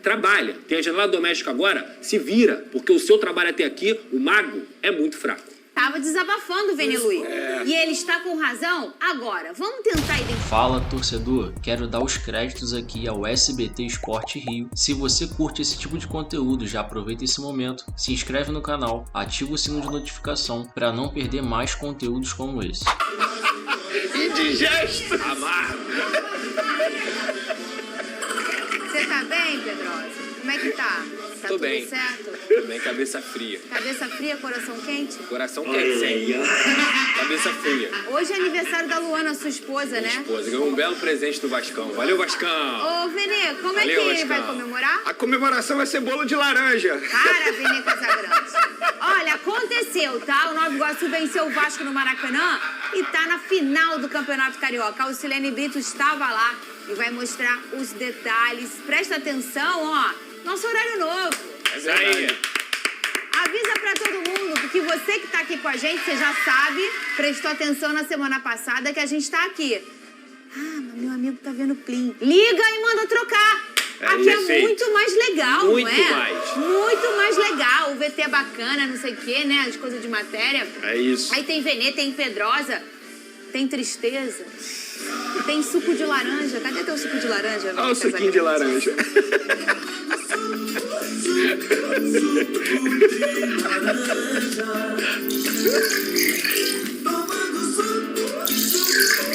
trabalha. Tem a janela doméstica agora, se vira, porque o seu trabalho até aqui, o mago, é muito fraco. Tava desabafando o Veni Lui. E ele está com razão? Agora, vamos tentar identificar. Fala, torcedor. Quero dar os créditos aqui ao SBT Esporte Rio. Se você curte esse tipo de conteúdo, já aproveita esse momento, se inscreve no canal, ativa o sino de notificação para não perder mais conteúdos como esse. Indigesto! Amargo! Você tá bem, Pedrosa? Como é que tá? Tá Tô tudo bem. certo? Tô bem, cabeça fria. Cabeça fria, coração quente? Coração quente, sempre. Cabeça fria. Hoje é aniversário da Luana, sua esposa, né? Esposa, ganhou um belo presente do Vascão. Valeu, Vascão! Ô, Vene, como é Valeu, que Vascão. vai comemorar? A comemoração vai ser bolo de laranja. Para, Vene Casagrande. Olha, aconteceu, tá? O Nova Iguaçu venceu o Vasco no Maracanã e tá na final do Campeonato Carioca. A Silene Brito estava lá e vai mostrar os detalhes. Presta atenção, ó. Nosso horário novo. Isso aí. Avisa pra todo mundo, porque você que tá aqui com a gente, você já sabe, prestou atenção na semana passada que a gente tá aqui. Ah, mas meu amigo tá vendo Plim. Liga e manda trocar. Aqui é perfeito. muito mais legal, Muito não é? mais. Muito mais legal. O VT é bacana, não sei o quê, né? As coisas de matéria. É isso. Aí tem Venê, tem Pedrosa, tem Tristeza, tem suco de laranja. Cadê teu suco de laranja? Olha o suquinho de laranja.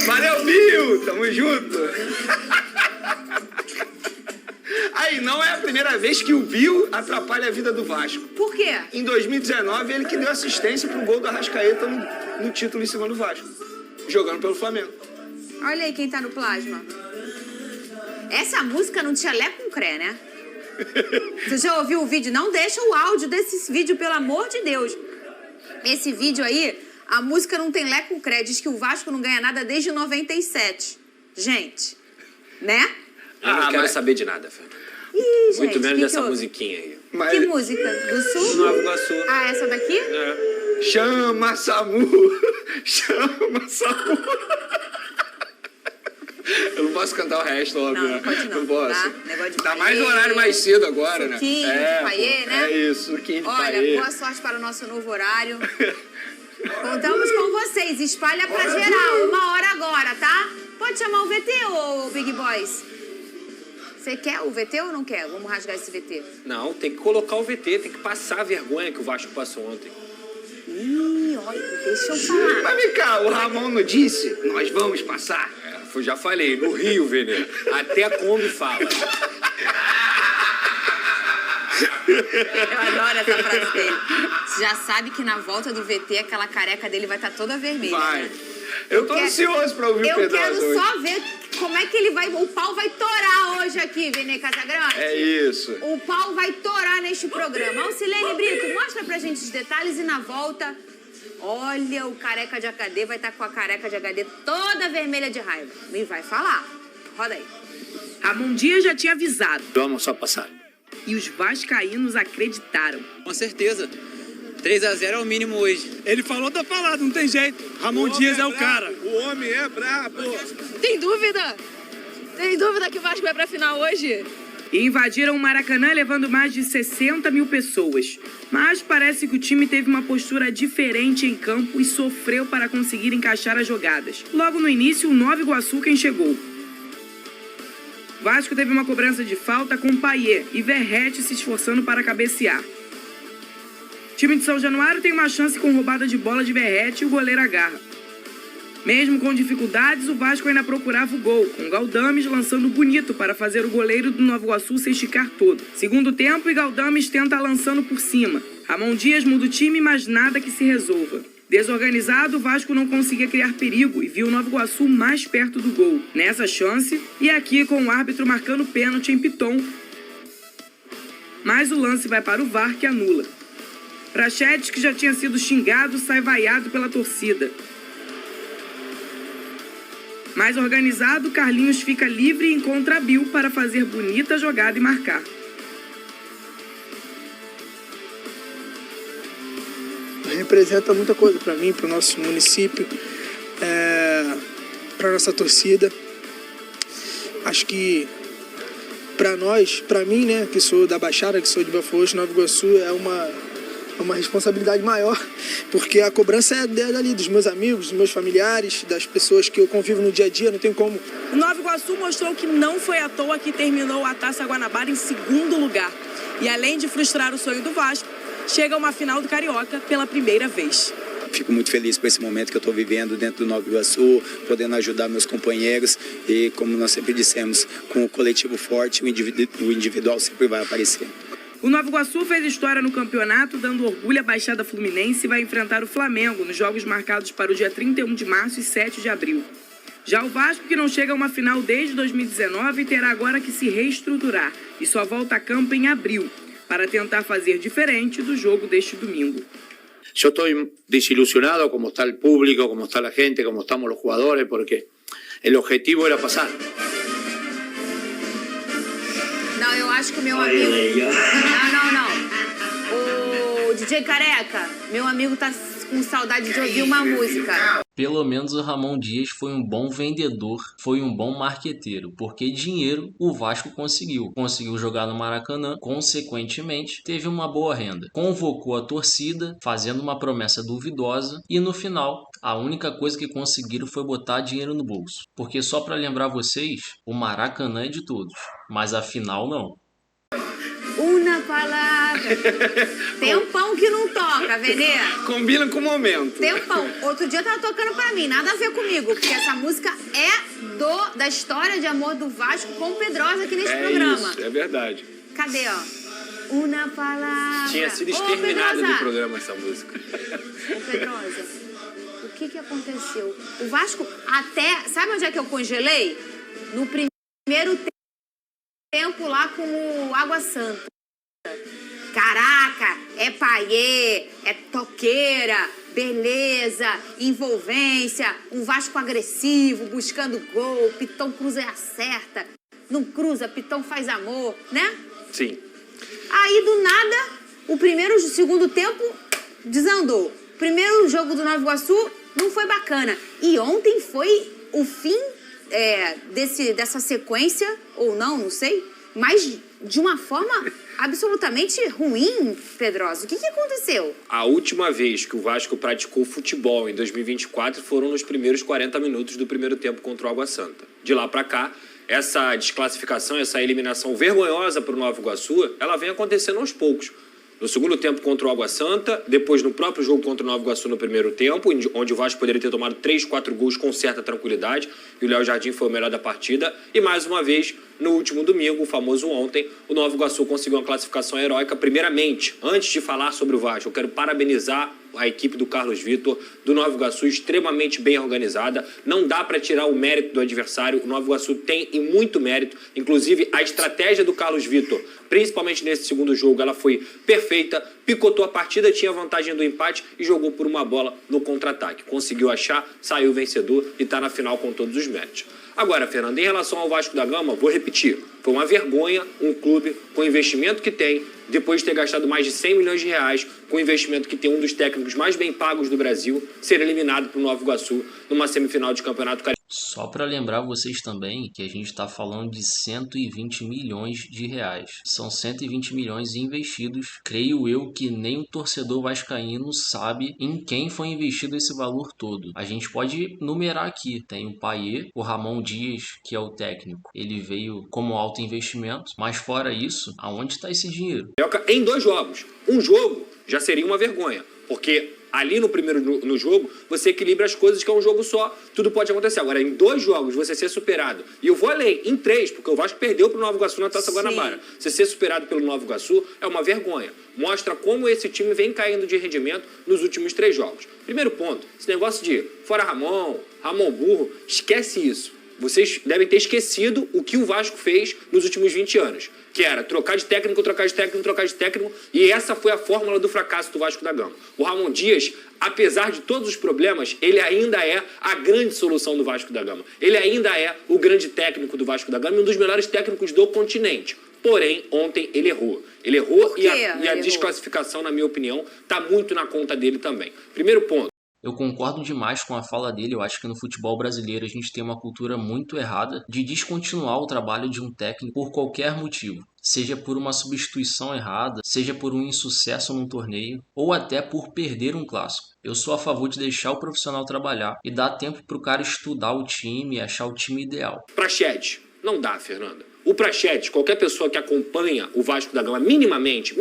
Valeu, Bill! Tamo junto! Aí, não é a primeira vez que o Bill atrapalha a vida do Vasco. Por quê? Em 2019, ele que deu assistência pro gol do Arrascaeta no título em cima do Vasco. Jogando pelo Flamengo. Olha aí quem tá no plasma. Essa música não tinha lé com cré, né? Você já ouviu o vídeo? Não deixa o áudio desse vídeo, pelo amor de Deus. Esse vídeo aí, a música não tem lé com cré. Diz que o Vasco não ganha nada desde 97. Gente, né? Eu não quero saber de nada, Fernanda. Ih, gente, Muito menos que dessa houve? musiquinha aí. Mas Que música? Do Sul? Nova Iguaçu. Ah, essa daqui? É. chama Samu! Chama Samu! Eu não posso cantar o resto, óbvio. Não, não pode não, Não posso. tá? Negócio de Tá paê, mais no horário mais cedo agora, né? suquinho de paê, pô, né? É isso, suquinho de Olha, paê. boa sorte para o nosso novo horário. Contamos com vocês. Espalha pra geral. 1 hora agora, tá? Pode chamar o VT, ô Big Boys. Você quer o VT ou não quer? Vamos rasgar esse VT. Não, tem que colocar o VT, tem que passar a vergonha que o Vasco passou ontem. Ih, olha, deixa eu falar. Mas vem cá, o Ramon não disse? Nós vamos passar. Eu já falei, no Rio, Venê. Até a Kombi fala. Eu adoro essa frase dele. Você já sabe que na volta do VT, aquela careca dele vai estar toda vermelha. Vai. Né? Eu tô ansioso pra ouvir o Eu pedaço quero hoje. só ver como é que ele vai... O pau vai torar hoje aqui, Venê Casagrande. É isso. O pau vai torar neste programa. Alcilene Brito, mostra pra gente os detalhes e na volta... Olha, o careca de HD vai estar com a careca de HD toda vermelha de raiva. E vai falar. Roda aí. Ramon Dias já tinha avisado. Vamos só passar. E os vascaínos acreditaram. Com certeza. 3-0 é o mínimo hoje. Ele falou, tá falado, não tem jeito. Ramon Dias é o cara. O homem é brabo. Tem dúvida? Tem dúvida que o Vasco vai pra final hoje? E invadiram o Maracanã levando mais de 60 mil pessoas. Mas parece que o time teve uma postura diferente em campo e sofreu para conseguir encaixar as jogadas. Logo no início, o Nova Iguaçu quem chegou. Vasco teve uma cobrança de falta com Payet e Verratti se esforçando para cabecear. O time de São Januário tem uma chance com roubada de bola de Verratti e o goleiro agarra. Mesmo com dificuldades, o Vasco ainda procurava o gol, com Galdames lançando bonito para fazer o goleiro do Nova Iguaçu se esticar todo. Segundo tempo, e Galdames tenta lançando por cima. Ramon Dias muda o time, mas nada que se resolva. Desorganizado, o Vasco não conseguia criar perigo e viu o Nova Iguaçu mais perto do gol. Nessa chance, e aqui com o árbitro marcando pênalti em Piton. Mas o lance vai para o VAR, que anula. Prachetes, que já tinha sido xingado, sai vaiado pela torcida. Mais organizado, Carlinhos fica livre e encontra Bill para fazer bonita jogada e marcar. Representa muita coisa para mim, para o nosso município, para nossa torcida. Acho que para nós, para mim, né, que sou da Baixada, que sou de Belfort Roxo, Nova Iguaçu, é uma responsabilidade maior, porque a cobrança é dali, dos meus amigos, dos meus familiares, das pessoas que eu convivo no dia a dia, não tem como. O Nova Iguaçu mostrou que não foi à toa que terminou a Taça Guanabara em segundo lugar. E além de frustrar o sonho do Vasco, chega a uma final do Carioca pela primeira vez. Fico muito feliz por esse momento que eu estou vivendo dentro do Nova Iguaçu, podendo ajudar meus companheiros e, como nós sempre dissemos, com o coletivo forte, o individual sempre vai aparecer. O Nova Iguaçu fez história no campeonato, dando orgulho à Baixada Fluminense e vai enfrentar o Flamengo nos jogos marcados para o dia 31 de março e 7 de abril. Já o Vasco, que não chega a uma final desde 2019, terá agora que se reestruturar e só volta a campo em abril, para tentar fazer diferente do jogo deste domingo. Yo estoy desilusionado como está el público, como está la gente, como estamos los jugadores, porque el objetivo era pasar. Não, eu acho que o meu amigo... Não. O DJ Careca, meu amigo tá com saudade de ouvir uma música. Pelo menos o Ramon Dias foi um bom vendedor, foi um bom marqueteiro, porque dinheiro o Vasco conseguiu. Conseguiu jogar no Maracanã, consequentemente teve uma boa renda. Convocou a torcida, fazendo uma promessa duvidosa, e no final, a única coisa que conseguiram foi botar dinheiro no bolso. Porque só para lembrar vocês, o Maracanã é de todos, mas a final não. Uma palavra. Tempão que não toca, Venê. Combina com o momento. Tempão. Outro dia tava tocando pra mim, nada a ver comigo, porque essa música é da história de amor do Vasco com o Pedrosa aqui nesse programa. Isso, é verdade. Cadê, ó? Uma palavra. Tinha sido exterminada Pedrosa. do programa essa música. Ô, Pedrosa, o que aconteceu? O Vasco até... Sabe onde é que eu congelei? No primeiro tempo lá com o Água Santa. Caraca, é paiê, é toqueira, beleza, envolvência, um Vasco agressivo, buscando gol, Pitão cruza e acerta, não cruza, Pitão faz amor, né? Sim. Aí, do nada, o segundo tempo desandou. Primeiro jogo do Nova Iguaçu não foi bacana. E ontem foi o fim dessa sequência, ou não sei, mas de uma forma absolutamente ruim, Pedrosa. O que aconteceu? A última vez que o Vasco praticou futebol em 2024 foram nos primeiros 40 minutos do primeiro tempo contra o Água Santa. De lá pra cá, essa desclassificação, essa eliminação vergonhosa para o Nova Iguaçu, ela vem acontecendo aos poucos. No segundo tempo contra o Água Santa, depois no próprio jogo contra o Nova Iguaçu no primeiro tempo, onde o Vasco poderia ter tomado 3, 4 gols com certa tranquilidade, e o Léo Jardim foi o melhor da partida. E mais uma vez, no último domingo, o famoso ontem, o Nova Iguaçu conseguiu uma classificação heróica. Primeiramente, antes de falar sobre o Vasco, eu quero parabenizar a equipe do Carlos Vitor, do Nova Iguaçu, extremamente bem organizada. Não dá para tirar o mérito do adversário. O Nova Iguaçu tem e muito mérito. Inclusive, a estratégia do Carlos Vitor, principalmente nesse segundo jogo, ela foi perfeita. Picotou a partida, tinha vantagem do empate e jogou por uma bola no contra-ataque. Conseguiu achar, saiu vencedor e está na final com todos os méritos. Agora, Fernando, em relação ao Vasco da Gama, vou repetir. Foi uma vergonha um clube com o investimento que tem, depois de ter gastado mais de 100 milhões de reais, com o investimento que tem um dos técnicos mais bem pagos do Brasil, ser eliminado para o Nova Iguaçu numa semifinal de campeonato carioca. Só para lembrar vocês também que a gente está falando de 120 milhões de reais. São 120 milhões investidos. Creio eu que nem o torcedor vascaíno sabe em quem foi investido esse valor todo. A gente pode numerar aqui. Tem o Paiê, o Ramon Dias, que é o técnico. Ele veio como alto investimento. Mas fora isso, aonde está esse dinheiro? Em 2 jogos. Um jogo já seria uma vergonha, porque ali no jogo, você equilibra as coisas, que é um jogo só, tudo pode acontecer. Agora, em 2 jogos, você ser superado, e eu vou além, em 3, porque o Vasco perdeu para o Nova Iguaçu na Taça Guanabara. Você ser superado pelo Nova Iguaçu é uma vergonha. Mostra como esse time vem caindo de rendimento nos últimos 3 jogos. Primeiro ponto, esse negócio de fora Ramon burro, esquece isso. Vocês devem ter esquecido o que o Vasco fez nos últimos 20 anos, que era trocar de técnico, e essa foi a fórmula do fracasso do Vasco da Gama. O Ramon Dias, apesar de todos os problemas, ele ainda é a grande solução do Vasco da Gama. Ele ainda é o grande técnico do Vasco da Gama e um dos melhores técnicos do continente. Porém, ontem ele errou. Ele errou e a desclassificação, na minha opinião, está muito na conta dele também. Primeiro ponto. Eu concordo demais com a fala dele. Eu acho que no futebol brasileiro a gente tem uma cultura muito errada de descontinuar o trabalho de um técnico por qualquer motivo. Seja por uma substituição errada, seja por um insucesso num torneio, ou até por perder um clássico. Eu sou a favor de deixar o profissional trabalhar e dar tempo pro cara estudar o time e achar o time ideal. Praxedes, não dá, Fernanda. O Praxedes, qualquer pessoa que acompanha o Vasco da Gama minimamente,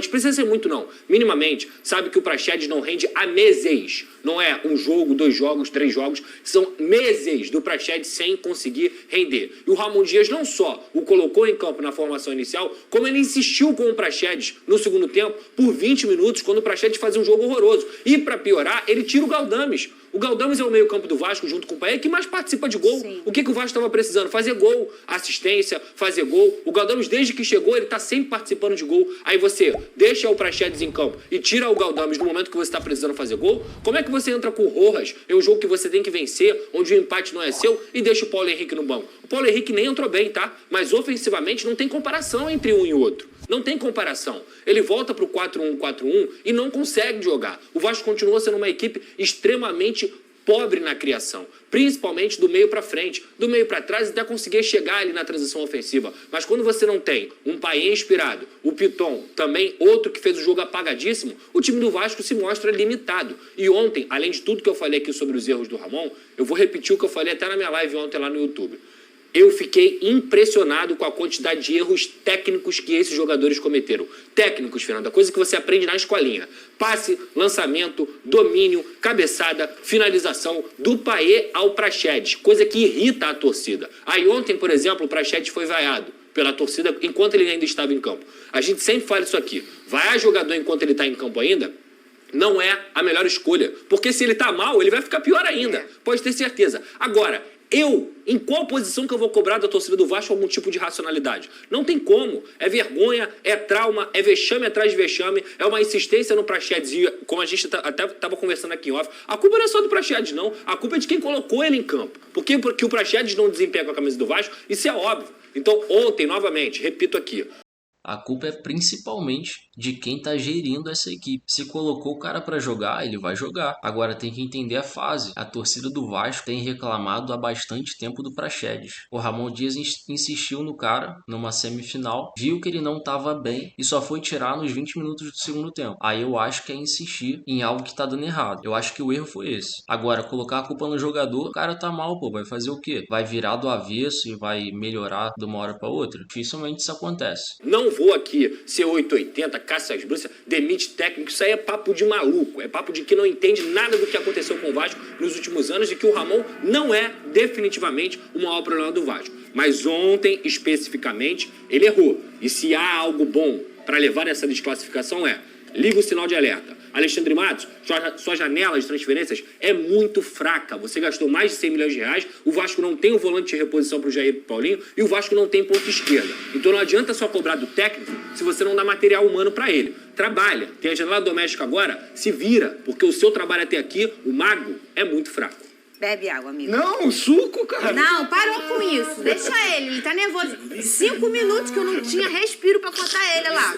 precisa ser muito não, minimamente, sabe que o Praxedes não rende há meses. Não é um jogo, 2 jogos, 3 jogos, são meses do Praxedes sem conseguir render. E o Ramon Dias não só o colocou em campo na formação inicial, como ele insistiu com o Praxedes no segundo tempo por 20 minutos, quando o Praxedes fazia um jogo horroroso. E para piorar, ele tira o Galdames. O Galdames é o meio-campo do Vasco, junto com o Paê, que mais participa de gol. Sim. O que o Vasco estava precisando? Fazer gol, assistência, fazer gol. O Galdames, desde que chegou, ele está sempre participando de gol. Aí você deixa o Praxedes em campo e tira o Galdames no momento que você está precisando fazer gol. Como é que você entra com o Rojas em um jogo que você tem que vencer, onde o empate não é seu, e deixa o Paulo Henrique no banco? O Paulo Henrique nem entrou bem, tá? Mas ofensivamente não tem comparação entre um e outro. Não tem comparação. Ele volta pro 4-1-4-1 e não consegue jogar. O Vasco continua sendo uma equipe extremamente pobre na criação, principalmente do meio para frente, do meio para trás, até conseguir chegar ali na transição ofensiva. Mas quando você não tem um Paê inspirado, o Piton também, outro que fez o jogo apagadíssimo, o time do Vasco se mostra limitado. E ontem, além de tudo que eu falei aqui sobre os erros do Ramon, eu vou repetir o que eu falei até na minha live ontem lá no YouTube. Eu fiquei impressionado com a quantidade de erros técnicos que esses jogadores cometeram. Técnicos, Fernanda, coisa que você aprende na escolinha. Passe, lançamento, domínio, cabeçada, finalização, do Paê ao Praxedes, coisa que irrita a torcida. Aí ontem, por exemplo, o Praxedes foi vaiado pela torcida enquanto ele ainda estava em campo. A gente sempre fala isso aqui. Vaiar jogador enquanto ele está em campo ainda não é a melhor escolha. Porque se ele está mal, ele vai ficar pior ainda. Pode ter certeza. Agora, em qual posição que eu vou cobrar da torcida do Vasco algum tipo de racionalidade? Não tem como. É vergonha, é trauma, é vexame atrás de vexame, é uma insistência no Praxedes. E como a gente até estava conversando aqui em off, a culpa não é só do Praxedes, não. A culpa é de quem colocou ele em campo. Porque o Praxedes não desempenha com a camisa do Vasco, isso é óbvio. Então, ontem, novamente, repito aqui, a culpa é principalmente de quem tá gerindo essa equipe. Se colocou o cara para jogar, ele vai jogar. Agora tem que entender a fase. A torcida do Vasco tem reclamado há bastante tempo do Praxedes. O Ramon Dias insistiu no cara numa semifinal, viu que ele não tava bem e só foi tirar nos 20 minutos do segundo tempo. Aí eu acho que é insistir em algo que tá dando errado. Eu acho que o erro foi esse. Agora, colocar a culpa no jogador, o cara tá mal, pô, vai fazer o quê? Vai virar do avesso e vai melhorar de uma hora para outra? Dificilmente isso acontece. Não vou aqui ser 880, caça às bruxas, demite técnico, isso aí é papo de maluco, é papo de que não entende nada do que aconteceu com o Vasco nos últimos anos e que o Ramon não é definitivamente o maior problema do Vasco. Mas ontem, especificamente, ele errou. E se há algo bom para levar essa desclassificação liga o sinal de alerta. Alexandre Matos, sua janela de transferências é muito fraca. Você gastou mais de 100 milhões de reais, o Vasco não tem o volante de reposição para o Jair Paulinho e o Vasco não tem ponta esquerda. Então não adianta só cobrar do técnico se você não dá material humano para ele. Trabalha. Tem a janela doméstica agora, se vira, porque o seu trabalho até aqui, o mago, é muito fraco. Bebe água, amigo. Não, suco, cara. Não, parou com isso. Deixa ele tá nervoso. 5 minutos que eu não tinha respiro pra cortar ele lá.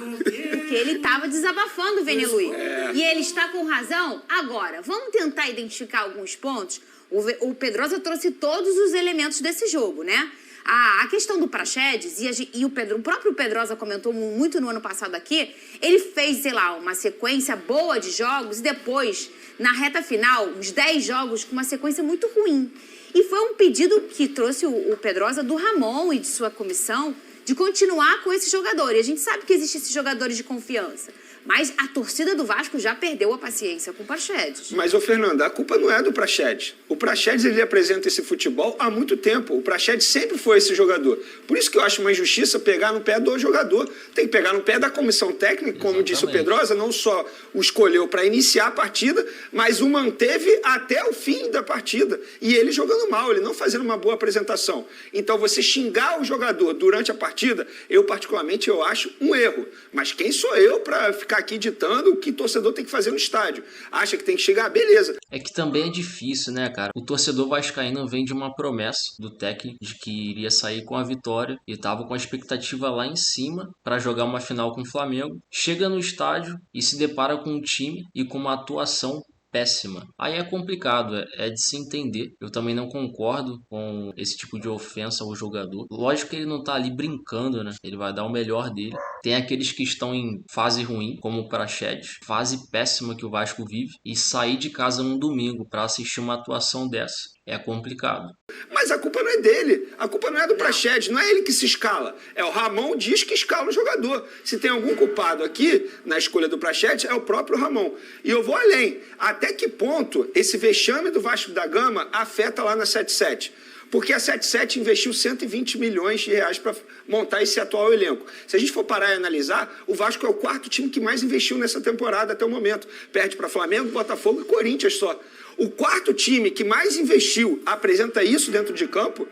Porque ele tava desabafando o Vene Luiz. E ele está com razão. Agora, vamos tentar identificar alguns pontos. O Pedrosa trouxe todos os elementos desse jogo, né? A questão do Praxedes, e o próprio Pedrosa comentou muito no ano passado aqui, ele fez, sei lá, uma sequência boa de jogos e depois, na reta final, uns 10 jogos com uma sequência muito ruim. E foi um pedido que trouxe o Pedrosa do Ramon e de sua comissão de continuar com esse jogador. E a gente sabe que existem esses jogadores de confiança. Mas a torcida do Vasco já perdeu a paciência com o Praxedes. Mas, ô Fernanda, a culpa não é do Praxedes. O Praxedes, ele apresenta esse futebol há muito tempo. O Praxedes sempre foi esse jogador. Por isso que eu acho uma injustiça pegar no pé do jogador. Tem que pegar no pé da comissão técnica, como disse o Pedrosa, não só o escolheu para iniciar a partida, mas o manteve até o fim da partida. E ele jogando mal, ele não fazendo uma boa apresentação. Então, você xingar o jogador durante a partida, eu particularmente eu acho um erro. Mas quem sou eu para ficar aqui ditando o que o torcedor tem que fazer no estádio? Acha que tem que chegar? Beleza. É que também é difícil, né, cara? O torcedor vascaíno vem de uma promessa do técnico de que iria sair com a vitória e tava com a expectativa lá em cima para jogar uma final com o Flamengo. Chega no estádio e se depara com um time e com uma atuação péssima. Aí é complicado, é de se entender. Eu também não concordo com esse tipo de ofensa ao jogador. Lógico que ele não tá ali brincando, né? Ele vai dar o melhor dele. Tem aqueles que estão em fase ruim, como o Praxedes, fase péssima que o Vasco vive, e sair de casa num domingo para assistir uma atuação dessa é complicado. Mas a culpa não é dele, a culpa não é do Praxedes, não é ele que se escala. É o Ramon diz que escala o jogador. Se tem algum culpado aqui na escolha do Praxedes, é o próprio Ramon. E eu vou além. Até que ponto esse vexame do Vasco da Gama afeta lá na 77? Porque a 77 investiu 120 milhões de reais para montar esse atual elenco. Se a gente for parar e analisar, o Vasco é o quarto time que mais investiu nessa temporada até o momento. Perde para Flamengo, Botafogo e Corinthians só. O quarto time que mais investiu apresenta isso dentro de campo.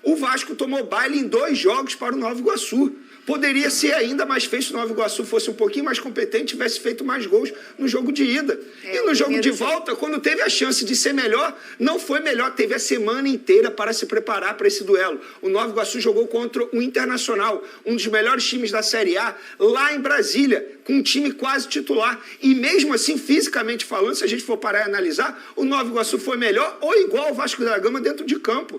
O Vasco tomou baile em 2 jogos para o Nova Iguaçu. Poderia ser ainda mais feito se o Nova Iguaçu fosse um pouquinho mais competente, tivesse feito mais gols no jogo de ida. E no jogo de volta, quando teve a chance de ser melhor, não foi melhor. Teve a semana inteira para se preparar para esse duelo. O Nova Iguaçu jogou contra o Internacional, um dos melhores times da Série A, lá em Brasília, com um time quase titular. E mesmo assim, fisicamente falando, se a gente for parar e analisar, o Nova Iguaçu foi melhor ou igual ao Vasco da Gama dentro de campo.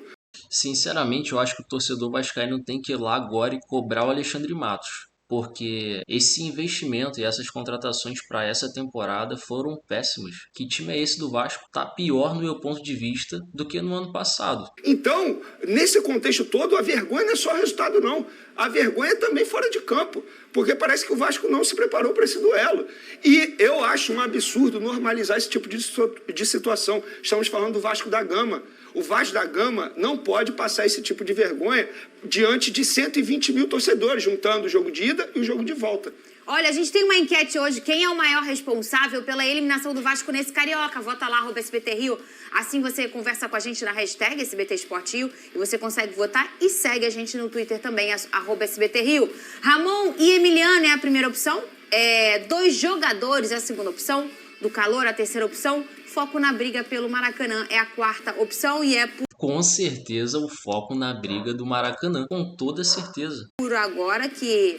Sinceramente, eu acho que o torcedor vascaíno tem que ir lá agora e cobrar o Alexandre Matos, porque esse investimento e essas contratações para essa temporada foram péssimas. Que time é esse do Vasco? Tá pior no meu ponto de vista do que no ano passado. Então, nesse contexto todo, a vergonha não é só resultado, não. A vergonha é também fora de campo, porque parece que o Vasco não se preparou para esse duelo. E eu acho um absurdo normalizar esse tipo de situação. Estamos falando do Vasco da Gama. O Vasco da Gama não pode passar esse tipo de vergonha diante de 120 mil torcedores, juntando o jogo de ida e o jogo de volta. Olha, a gente tem uma enquete hoje. Quem é o maior responsável pela eliminação do Vasco nesse Carioca? Vota lá, @SBTRio. Assim você conversa com a gente na hashtag SBT Sport Rio e você consegue votar e segue a gente no Twitter também, @SBTRio. Ramon e Emiliano é a primeira opção. 2 jogadores é a segunda opção. Do Calor, a terceira opção. Foco na briga pelo Maracanã é a quarta opção e é Com certeza o foco na briga do Maracanã, com toda certeza.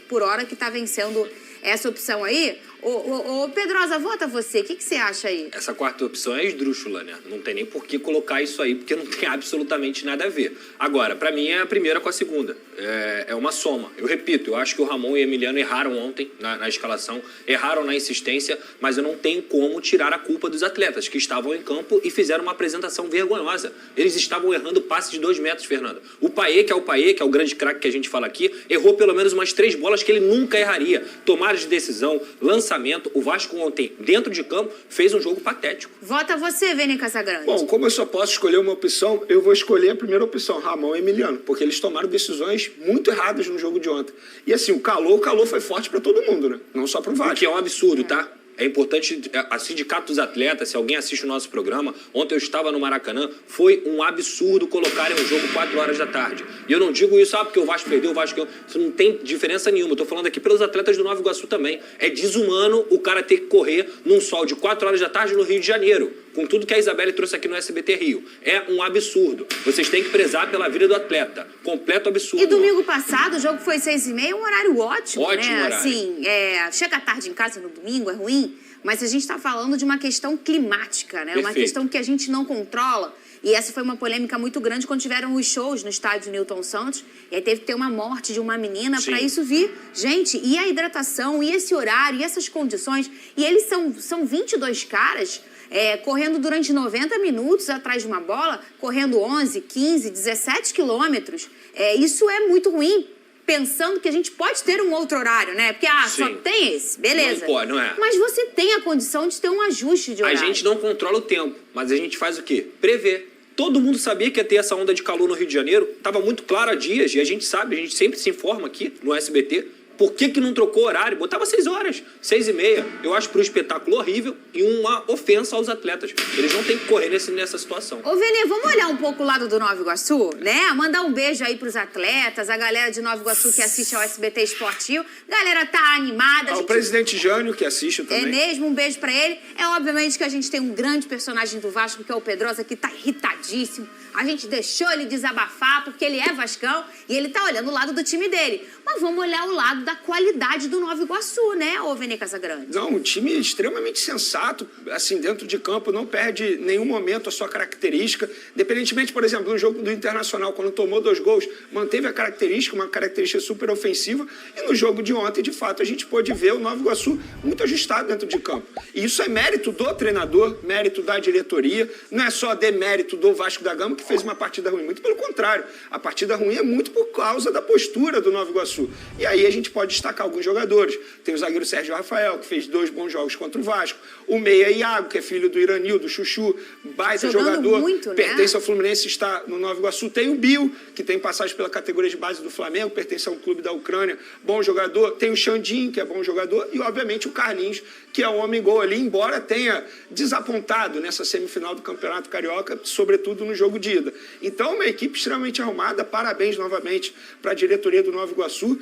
por hora que tá vencendo essa opção aí. Ô Pedrosa, vota você. O que você acha aí? Essa quarta opção é esdrúxula, né? Não tem nem por que colocar isso aí, porque não tem absolutamente nada a ver. Agora, pra mim é a primeira com a segunda. É uma soma. Eu repito, eu acho que o Ramon e o Emiliano erraram ontem na escalação, erraram na insistência, mas eu não tenho como tirar a culpa dos atletas que estavam em campo e fizeram uma apresentação vergonhosa. Eles estavam errando passes de 2 metros, Fernanda. O Payet, que é o grande craque que a gente fala aqui, errou pelo menos umas 3 bolas que ele nunca erraria. Tomada de decisão, lançamento. O Vasco ontem, dentro de campo, fez um jogo patético. Vota você, Vene Casagrande. Bom, como eu só posso escolher uma opção, eu vou escolher a primeira opção, Ramon e Emiliano, porque eles tomaram decisões muito erradas no jogo de ontem. E assim, o calor foi forte para todo mundo, né? Não só pro Vasco. O que é um absurdo, tá? É importante, a Sindicato dos Atletas, se alguém assiste o nosso programa, ontem eu estava no Maracanã, foi um absurdo colocarem o jogo 4 horas da tarde. E eu não digo isso, porque o Vasco perdeu, o Vasco ganhou. Isso não tem diferença nenhuma. Eu tô falando aqui pelos atletas do Nova Iguaçu também. É desumano o cara ter que correr num sol de 4 horas da tarde no Rio de Janeiro. Com tudo que a Isabelle trouxe aqui no SBT Rio. É um absurdo. Vocês têm que prezar pela vida do atleta. Completo absurdo. E domingo passado o jogo foi 6h30, um horário ótimo, Ótimo né? horário. Assim, chega tarde em casa no domingo, é ruim, mas a gente está falando de uma questão climática, né? Uma Perfeito. questão que a gente não controla. E essa foi uma polêmica muito grande quando tiveram os shows no estádio Newton Santos. E aí teve que ter uma morte de uma menina para isso vir. Gente, e a hidratação, e esse horário, e essas condições. E eles são 22 caras correndo durante 90 minutos atrás de uma bola, correndo 11, 15, 17 quilômetros. Isso é muito ruim. Pensando que a gente pode ter um outro horário, né? Porque, só tem esse, beleza. Não pode, não é? Mas você tem a condição de ter um ajuste de horário. A gente não controla o tempo, mas a gente faz o quê? Prevê. Todo mundo sabia que ia ter essa onda de calor no Rio de Janeiro. Tava muito claro há dias, e a gente sabe, a gente sempre se informa aqui no SBT. Por que não trocou horário? Botava 6 horas, 6h30. Eu acho pro espetáculo horrível e uma ofensa aos atletas. Eles não têm que correr nessa situação. Ô, Vene, vamos olhar um pouco o lado do Nova Iguaçu, né? Mandar um beijo aí pros atletas, a galera de Nova Iguaçu que assiste ao SBT Esportivo. Galera tá animada. O presidente Jânio, que assiste também. É mesmo, um beijo pra ele. Obviamente que a gente tem um grande personagem do Vasco, que é o Pedrosa, que tá irritadíssimo. A gente deixou ele desabafar, porque ele é vascão e ele tá olhando o lado do time dele. Mas vamos olhar o lado da qualidade do Nova Iguaçu, né, ô Vene Casagrande? Não, um time extremamente sensato, assim, dentro de campo, não perde em nenhum momento a sua característica. Independentemente, por exemplo, no jogo do Internacional, quando tomou 2 gols, manteve a característica, uma característica super ofensiva. E no jogo de ontem, de fato, a gente pôde ver o Nova Iguaçu muito ajustado dentro de campo. E isso é mérito do treinador, mérito da diretoria, não é só demérito do Vasco da Gama, que fez uma partida ruim. Muito pelo contrário, a partida ruim é muito por causa da postura do Nova Iguaçu. E aí a gente pode destacar alguns jogadores. Tem o zagueiro Sérgio Rafael, que fez 2 bons jogos contra o Vasco. O meia Iago, que é filho do Iranil, do Chuchu, baita jogador, muito, né? pertence ao Fluminense, está no Nova Iguaçu. Tem o Bill, que tem passagem pela categoria de base do Flamengo, pertence a um clube da Ucrânia, bom jogador. Tem o Xandinho, que é bom jogador. E, obviamente, o Carlinhos, que é o homem-gol ali, embora tenha desapontado nessa semifinal do Campeonato Carioca, sobretudo no jogo de ida. Então, uma equipe extremamente arrumada. Parabéns novamente para a diretoria do Nova Iguaçu.